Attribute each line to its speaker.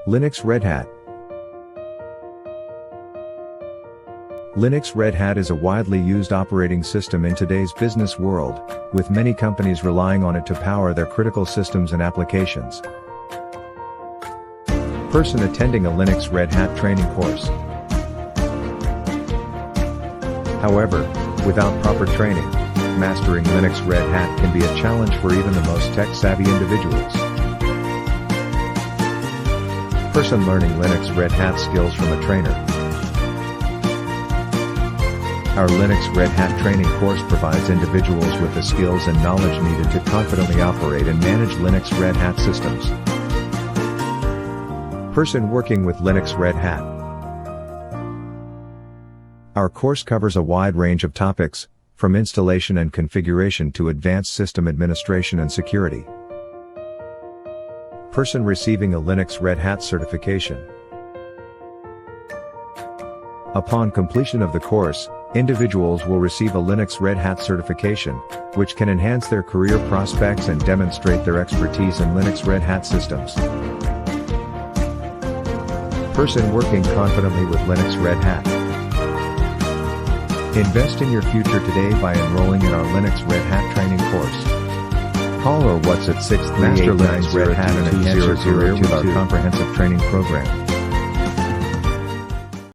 Speaker 1: Linux Red Hat. Linux Red Hat is a widely used operating system in today's business world, with many companies relying on it to power their critical systems and applications. Person attending a Linux Red Hat training course. However, without proper training, mastering Linux Red Hat can be a challenge for even the most tech-savvy individuals. Person learning Linux Red Hat skills from a trainer. Our Linux Red Hat training course provides individuals with the skills and knowledge needed to confidently operate and manage Linux Red Hat systems. Person working with Linux Red Hat. Our course covers a wide range of topics, from installation and configuration to advanced system administration and security. Person receiving a Linux Red Hat certification. Upon completion of the course, individuals will receive a Linux Red Hat certification, which can enhance their career prospects and demonstrate their expertise in Linux Red Hat systems. Person working confidently with Linux Red Hat. Invest in your future today by enrolling in our Linux Red Hat training course. Call or WhatsApp 638 Master Linux Red Hat and enhance your career with our comprehensive training program.